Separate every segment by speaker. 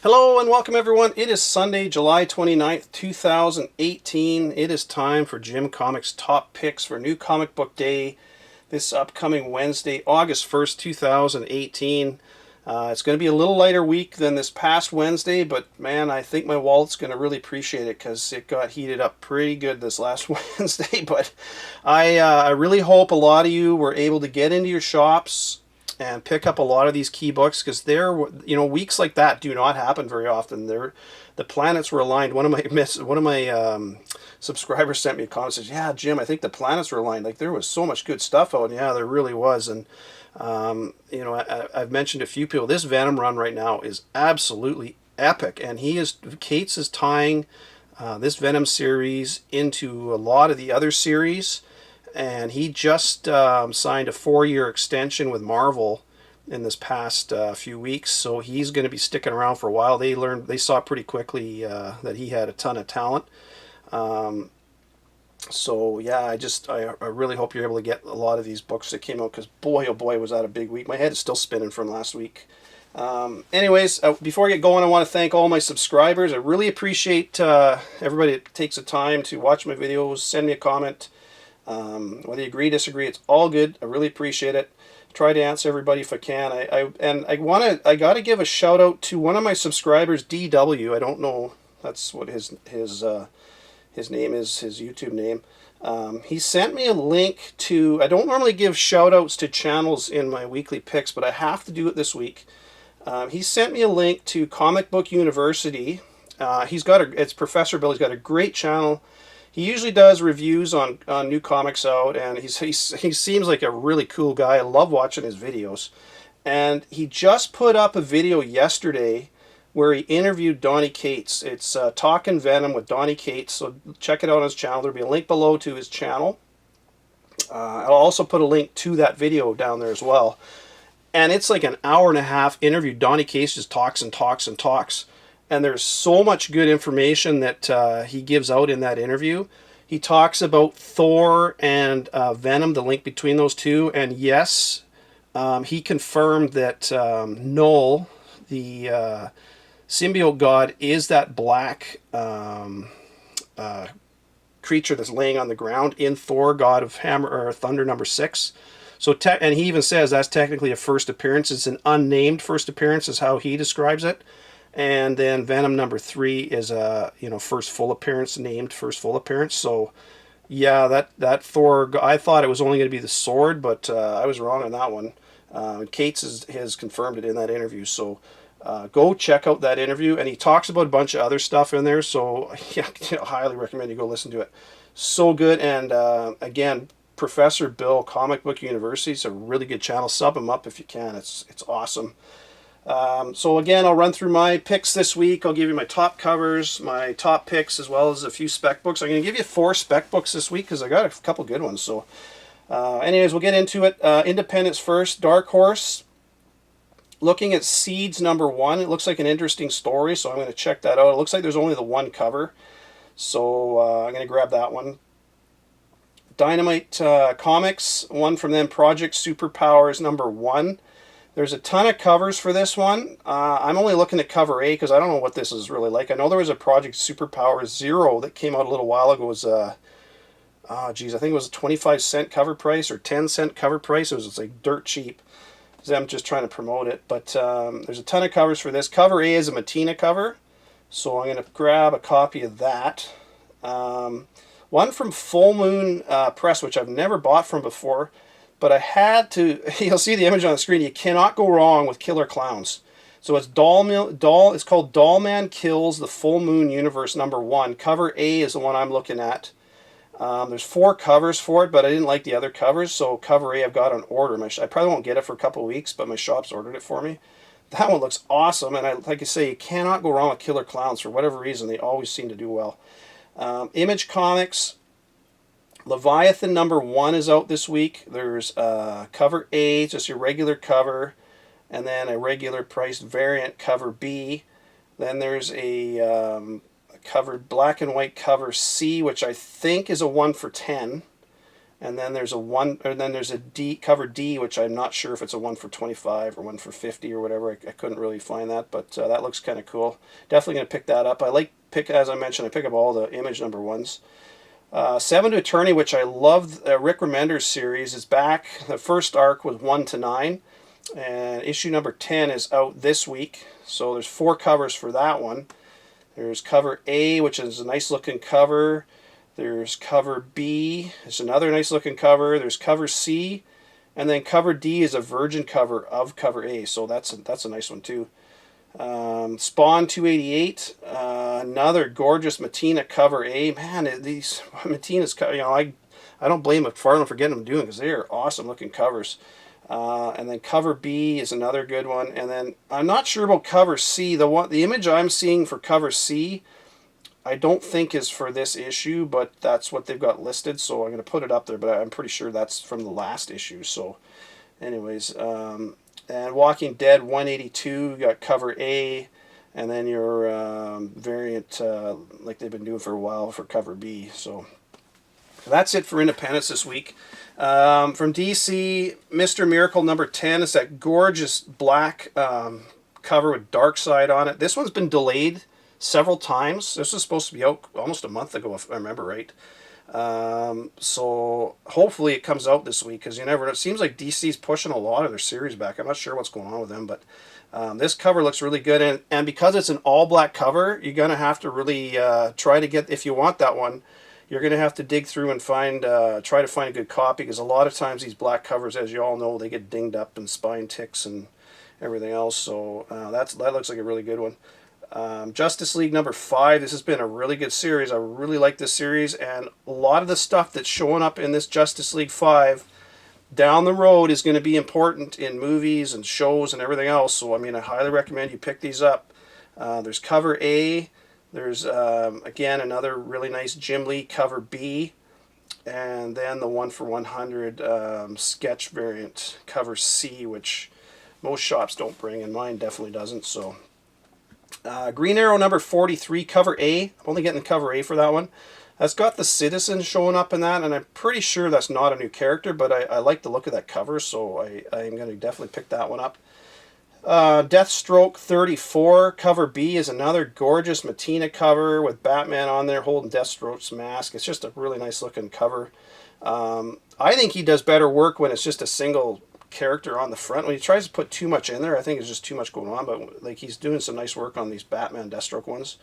Speaker 1: Hello and welcome everyone. It is Sunday, July 29th, 2018. It is time for Jim Comics top picks for New Comic Book Day this upcoming Wednesday, August 1st, 2018. It's going to be a little lighter week than this past Wednesday, but man, I think my wallet's going to really appreciate it because it got heated up pretty good this last Wednesday. But I really hope a lot of you were able to get into your shops and pick up a lot of these key books, because weeks like that do not happen very often. The planets were aligned. One of my subscribers sent me a comment, says, "Yeah, Jim, I think the planets were aligned. Like, there was so much good stuff out." And yeah, there really was. And I've mentioned a few people. This Venom run right now is absolutely epic, and Cates is tying this Venom series into a lot of the other series. And he just signed a 4-year extension with Marvel in this past few weeks, so he's going to be sticking around for a while. They saw pretty quickly that he had a ton of talent. So yeah, I really hope you're able to get a lot of these books that came out, because boy oh boy was that a big week. My head is still spinning from last week. Anyways, before I get going, I want to thank all my subscribers. I really appreciate everybody that takes the time to watch my videos, send me a comment. Whether you agree, disagree, it's all good. I really appreciate it. Try to answer everybody if I can. I got to give a shout out to one of my subscribers, DW. I don't know, that's what his name is, his YouTube name. He sent me a link to, I don't normally give shout outs to channels in my weekly picks, but I have to do it this week. He sent me a link to Comic Book University. It's Professor Bill. He's got a great channel. He usually does reviews on new comics out, and he seems like a really cool guy. I love watching his videos. And he just put up a video yesterday where he interviewed Donny Cates. It's Talkin' Venom with Donny Cates, so check it out on his channel. There'll be a link below to his channel. I'll also put a link to that video down there as well. And it's like an hour and a half interview. Donny Cates just talks and talks and talks. And there's so much good information that he gives out in that interview. He talks about Thor and Venom, the link between those two. And yes, he confirmed that Null, the symbiote god, is that black creature that's laying on the ground in Thor, God of Hammer or Thunder #6. So, and he even says that's technically a first appearance. It's an unnamed first appearance, is how he describes it. And then Venom #3 is a first full appearance, named first full appearance. So yeah, that Thor, I thought it was only going to be the sword, but I was wrong on that one. Cates has confirmed it in that interview. So go check out that interview, and he talks about a bunch of other stuff in there. So yeah, I highly recommend you go listen to it. So good. And again, Professor Bill, Comic Book University, it's a really good channel. Sub him up if you can. It's awesome. So again, I'll run through my picks this week. I'll give you my top covers, my top picks, as well as a few spec books. I'm going to give you 4 spec books this week because I got a couple good ones. So anyways, we'll get into it. Independence first. Dark Horse. Looking at Seeds #1. It looks like an interesting story, so I'm going to check that out. It looks like there's only the one cover, so I'm going to grab that one. Dynamite Comics. One from them, Project Superpowers #1. There's a ton of covers for this one. I'm only looking at cover A because I don't know what this is really like. I know there was a Project Superpowers 0 that came out a little while ago. It was I think it was a 25-cent cover price or 10-cent cover price. It was like dirt cheap. I'm just trying to promote it. But there's a ton of covers for this. Cover A is a Matina cover, so I'm going to grab a copy of that. One from Full Moon Press, which I've never bought from before. But I had to, you'll see the image on the screen, you cannot go wrong with Killer Clowns. So it's it's called Dollman Kills the Full Moon Universe #1. Cover A is the one I'm looking at. There's 4 covers for it, but I didn't like the other covers, so cover A I've got on order. I probably won't get it for a couple of weeks, but my shop's ordered it for me. That one looks awesome, and like I say, you cannot go wrong with Killer Clowns. For whatever reason, they always seem to do well. Image Comics. Leviathan #1 is out this week. There's cover A, just your regular cover, and then a regular priced variant cover B. Then there's a covered black and white cover C, which I think is a 1 for 10. And then there's a one, or then there's a D, cover D, which I'm not sure if it's a 1 for 25 or 1 for 50 or whatever. I couldn't really find that, but that looks kind of cool. Definitely going to pick that up. I like as I mentioned, I pick up all the Image number ones. 7 to Eternity, which I love, Rick Remender's series, is back. The first arc was 1 to 9, and issue number 10 is out this week. So there's 4 covers for that one. There's cover A, which is a nice looking cover. There's cover B, it's another nice looking cover. There's cover C, and then cover D is a virgin cover of cover A, so that's a nice one too. Spawn 288, another gorgeous Mattina cover A. Man, these Mattinas, I don't blame McFarlane for getting them doing, because they are awesome looking covers. And then cover B is another good one. And then I'm not sure about cover C. The image I'm seeing for cover C, I don't think is for this issue, but that's what they've got listed, so I'm going to put it up there, but I'm pretty sure that's from the last issue. So anyways, and Walking Dead 182, you got cover A, and then your variant, like they've been doing for a while, for cover B. So that's it for Independence this week. From DC, Mr. Miracle number 10 is that gorgeous black cover with Darkseid on it. This one's been delayed several times. This was supposed to be out almost a month ago, if I remember right. So hopefully it comes out this week, because you never know. It seems like DC's pushing a lot of their series back. I'm not sure what's going on with them, but this cover looks really good. And because it's an all-black cover, you're going to have to really try to get, if you want that one, you're going to have to dig through and find, try to find a good copy, because a lot of times these black covers, as you all know, they get dinged up and spine ticks and everything else. So that looks like a really good one. Justice League number 5. This has been a really good series. I really like this series, and a lot of the stuff that's showing up in this Justice League 5 down the road is going to be important in movies and shows and everything else. So I mean, I highly recommend you pick these up. There's cover A. There's again another really nice Jim Lee cover B, and then the 1 for 100 sketch variant cover C, which most shops don't bring, and mine definitely doesn't. So Green Arrow number 43 cover A. I'm only getting the cover A for that one. That's got the Citizen showing up in that, and I'm pretty sure that's not a new character, but I like the look of that cover, so I'm going to definitely pick that one up. Deathstroke 34 cover B is another gorgeous Mattina cover with Batman on there holding Deathstroke's mask. It's just a really nice looking cover. I think he does better work when it's just a single character on the front. When he tries to put too much in there, I think there's just too much going on, but like he's doing some nice work on these Batman Deathstroke ones.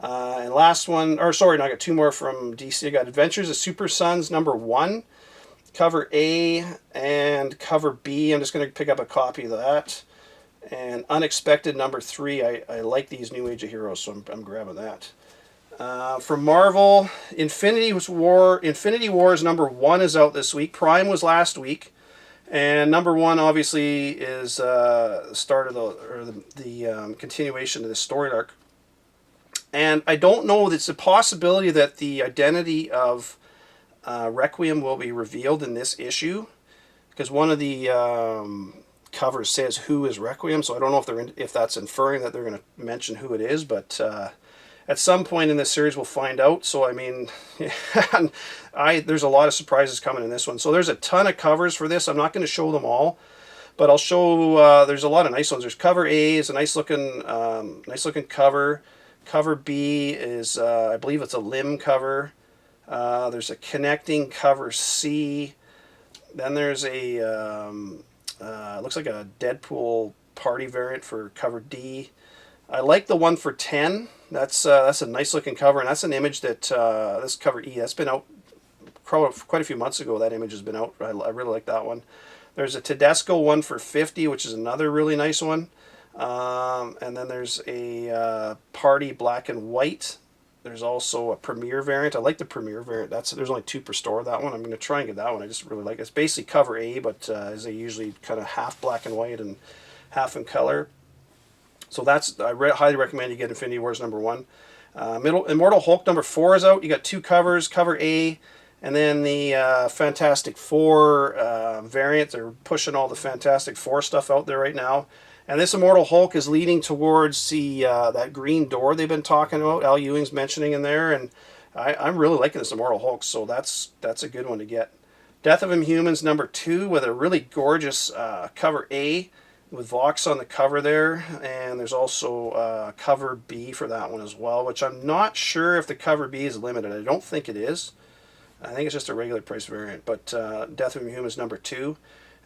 Speaker 1: And last one, or sorry, no, I got 2 more from DC. I got Adventures of Super Sons number 1 cover A and cover B. I'm just going to pick up a copy of that. And Unexpected number 3. I like these New Age of Heroes, so I'm grabbing that. From Marvel, Infinity Wars number 1 is out this week. Prime was last week. And number 1 obviously is the start of the continuation of the story arc. And I don't know, it's a possibility that the identity of Requiem will be revealed in this issue, because one of the covers says who is Requiem, so I don't know if that's inferring that they're going to mention who it is, but at some point in this series we'll find out. So I mean, there's a lot of surprises coming in this one. So there's a ton of covers for this. I'm not going to show them all, but I'll show. There's a lot of nice ones. There's cover A is a nice looking cover. Cover B is I believe it's a limb cover. There's a connecting cover C. Then there's a looks like a Deadpool party variant for cover D. I like the 1 for 10. That's a nice looking cover, and that's an image that this cover E, that's been out quite a few months ago. That image has been out. I really like that one. There's a Tedesco 1 for 50, which is another really nice one. And then there's a party black and white. There's also a Premiere variant. I like the Premiere variant. There's only 2 per store. That one I'm going to try and get that one. I just really like it. It's basically cover A, but as they usually kind of half black and white and half in color. So I highly recommend you get Infinity Wars number 1. Immortal Hulk number 4 is out. You got 2 covers, cover A, and then the Fantastic Four variant. They're pushing all the Fantastic Four stuff out there right now. And this Immortal Hulk is leading towards that green door they've been talking about. Al Ewing's mentioning in there, and I'm really liking this Immortal Hulk, so that's a good one to get. Death of Inhumans number 2 with a really gorgeous cover A with Vox on the cover there, and there's also cover B for that one as well, which I'm not sure if the cover B is limited. I don't think it is. I think it's just a regular price variant, but Death of Inhumans number 2.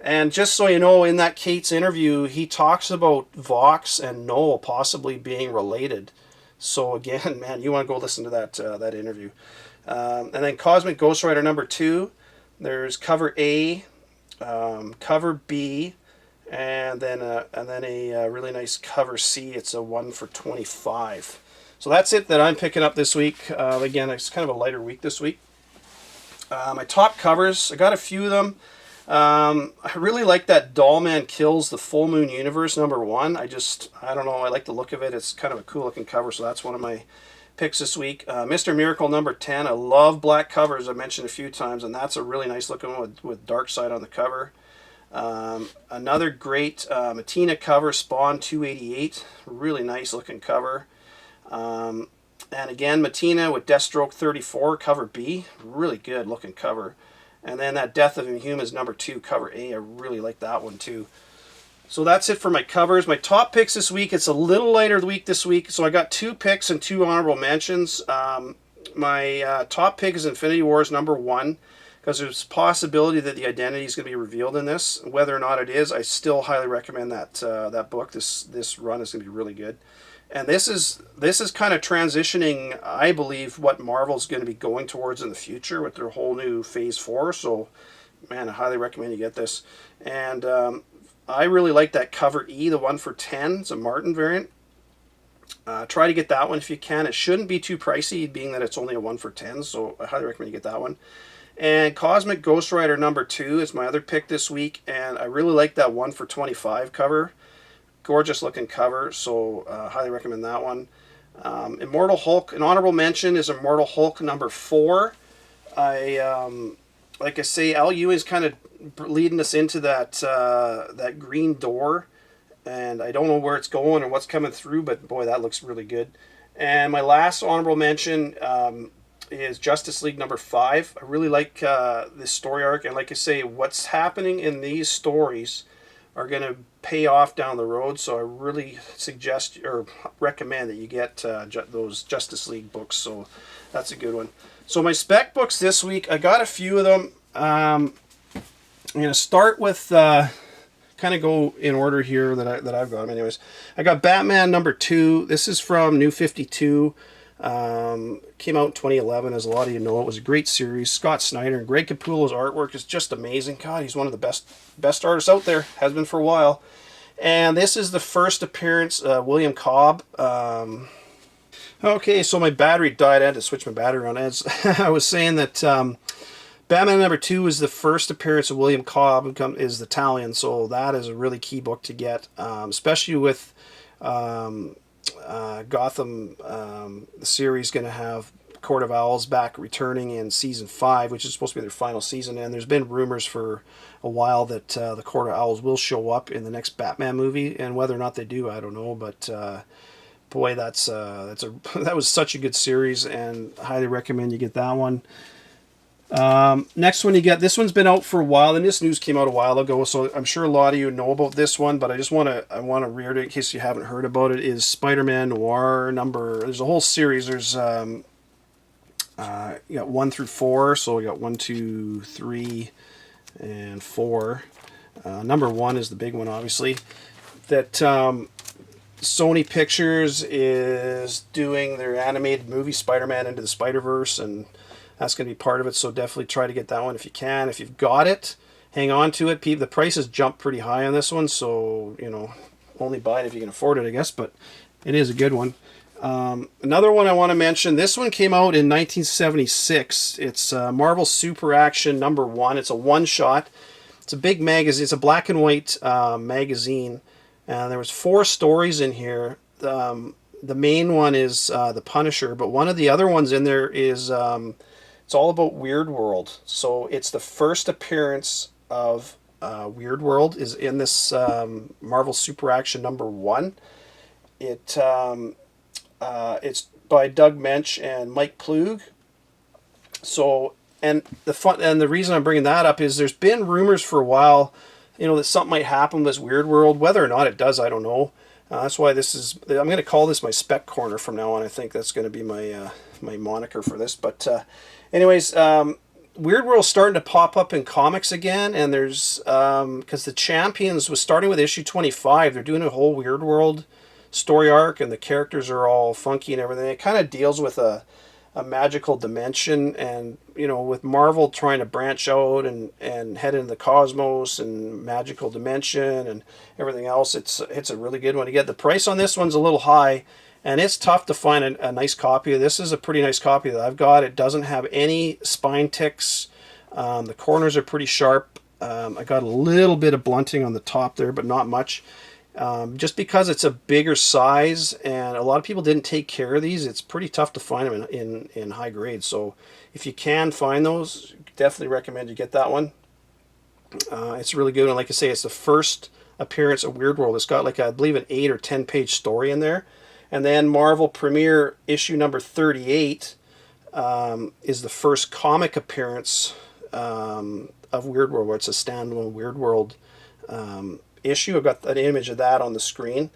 Speaker 1: And just so you know, in that Cates interview, he talks about Vox and Noel possibly being related. So again, man, you want to go listen to that interview. And then Cosmic Ghost Rider number 2. There's cover A, cover B, and then a really nice cover C. It's a 1 for $25. So that's it that I'm picking up this week. Again, it's kind of a lighter week this week. My top covers, I got a few of them. I really like that Dollman Kills the Full Moon Universe number 1. I don't know, I like the look of it. It's kind of a cool looking cover, so that's one of my picks this week. Mr. Miracle number 10. I love black covers, I mentioned a few times, and that's a really nice looking one with Darkseid on the cover. Another great Matina cover, Spawn 288. Really nice looking cover. And again, Matina with Deathstroke 34, cover B. Really good looking cover. And then that Death of Inhumans number 2, cover A. I really like that one too. So that's it for my covers. My top picks this week, it's a little lighter week this week. So I got 2 picks and 2 honorable mentions. My top pick is Infinity Wars number 1, because there's a possibility that the identity is going to be revealed in this. Whether or not it is, I still highly recommend that book. This run is going to be really good. And this is kind of transitioning, I believe, what Marvel's going to be going towards in the future with their whole new Phase 4. So, man, I highly recommend you get this. And I really like that cover E, the 1 for 10. It's a Martin variant. Try to get that one if you can. It shouldn't be too pricey, being that it's only a 1 for 10. So I highly recommend you get that one. And Cosmic Ghost Rider number 2 is my other pick this week. And I really like that 1 for 25 cover. Gorgeous looking cover, so highly recommend that one. Immortal Hulk, an honorable mention is Immortal Hulk number 4. Like I say, Al Ewing's kind of leading us into that green door, and I don't know where it's going or what's coming through, but boy, that looks really good. And my last honorable mention is Justice League number 5. I really like this story arc, and like I say, what's happening in these stories are going to pay off down the road, so I really suggest or recommend that you get those Justice League books, so that's a good one. So my spec books this week, I got a few of them. I'm going to start with, kind of go in order here that I've got them anyways. I got Batman number 2. This is from New 52. Came out in 2011, as a lot of you know. It was a great series. Scott Snyder and Greg Capullo's artwork is just amazing. God, he's one of the best artists out there. Has been for a while. And this is the first appearance, William Cobb. Okay, so my battery died. I had to switch my battery on. As I was saying that Batman number 2 is the first appearance of William Cobb, is the Italian. So that is a really key book to get, especially with Gotham, the series going to have Court of Owls back returning in season 5, which is supposed to be their final season, and there's been rumors for a while that the Court of Owls will show up in the next Batman movie, and whether or not they do, I don't know, but boy, that was such a good series, and I highly recommend you get that one. Next one you get, this one's been out for a while, and this news came out a while ago, so I'm sure a lot of you know about this one, but I want to read it in case you haven't heard about it. Is Spider-Man Noir number, there's a whole series. There's you got 1 through 4, so we got 1, 2, 3, and 4. Number 1 is the big one, obviously. That Sony Pictures is doing their animated movie Spider-Man Into the Spider-Verse, and that's going to be part of it, so definitely try to get that one if you can. If you've got it, hang on to it. The prices jumped pretty high on this one, so, you know, only buy it if you can afford it, I guess, but it is a good one. Another one I want to mention, this one came out in 1976. It's Marvel Super Action number 1. It's a one-shot. It's a big magazine. It's a black and white magazine, and there was 4 stories in here. The main one is The Punisher, but one of the other ones in there is it's all about Weird World. So it's the first appearance of Weird World is in this Marvel Super Action number 1. It's by Doug Mensch and Mike Plug. So and the reason I'm bringing that up is there's been rumors for a while, that something might happen with this Weird World. Whether or not it does, I don't know. That's why I'm going to call this my spec corner from now on. I think that's going to be my my moniker for this. But anyways, Weird World's starting to pop up in comics again, and there's because the Champions was starting with issue 25. They're doing a whole Weird World story arc, and the characters are all funky and everything. It kind of deals with a magical dimension, and with Marvel trying to branch out and head into the cosmos and magical dimension and everything else, it's a really good one to get. The price on this one's a little high, and it's tough to find a nice copy. This is a pretty nice copy that I've got. It doesn't have any spine ticks. The corners are pretty sharp. I got a little bit of blunting on the top there, but not much. Just because it's a bigger size and a lot of people didn't take care of these, it's pretty tough to find them in high grade. So if you can find those, definitely recommend you get that one. It's really good, and like I say, it's the first appearance of Weird World. It's got like I believe an 8 or 10 page story in there, and then Marvel Premiere issue number 38 is the first comic appearance of Weird World, where it's a standalone Weird World issue. I've got an image of that on the screen.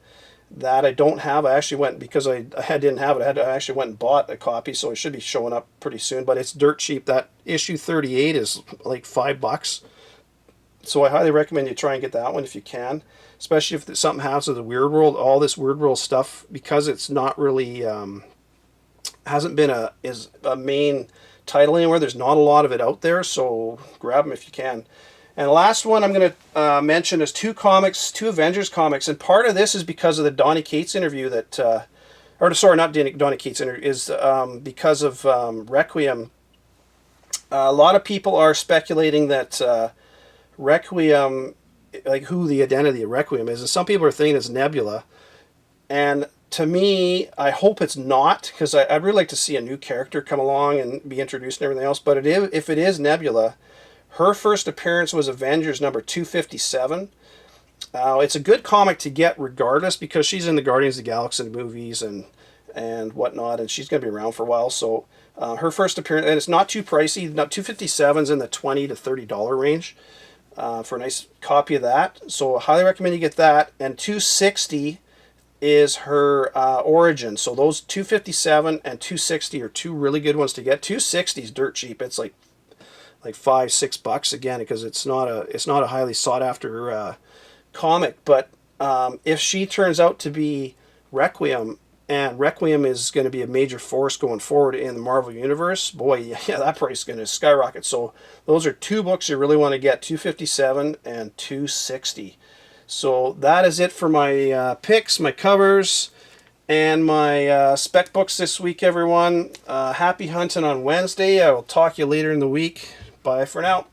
Speaker 1: That I don't have. I actually went, because I didn't have it, I actually went and bought a copy, so it should be showing up pretty soon, but it's dirt cheap. That issue 38 is like $5. So I highly recommend you try and get that one if you can, especially if something happens with the Weird World. All this Weird World stuff, because it's not really hasn't been a main title anywhere, there's not a lot of it out there, so grab them if you can. And the last one I'm going to mention is two Avengers comics, and part of this is because of the Donny Cates interview that, or sorry, not Donny Cates interview, is because of Requiem. A lot of people are speculating that Requiem, like who the identity of Requiem is, and some people are thinking it's Nebula. And to me, I hope it's not, because I'd really like to see a new character come along and be introduced and everything else. But if it is Nebula, her first appearance was Avengers number 257. It's a good comic to get regardless, because she's in the Guardians of the Galaxy movies and whatnot, and she's going to be around for a while. So her first appearance, and it's not too pricey. Not 257's in the $20 to $30 range for a nice copy of that. So I highly recommend you get that. And 260 is her origin. So those 257 and 260 are two really good ones to get. 260 is dirt cheap. It's like $5-6 again, because it's not a highly sought after comic. But if she turns out to be Requiem, and Requiem is going to be a major force going forward in the Marvel Universe, boy, yeah, that price is going to skyrocket. So those are two books you really want to get, 257 and 260. So that is it for my picks, my covers, and my spec books this week, everyone. Happy hunting on Wednesday. I will talk to you later in the week. Bye for now.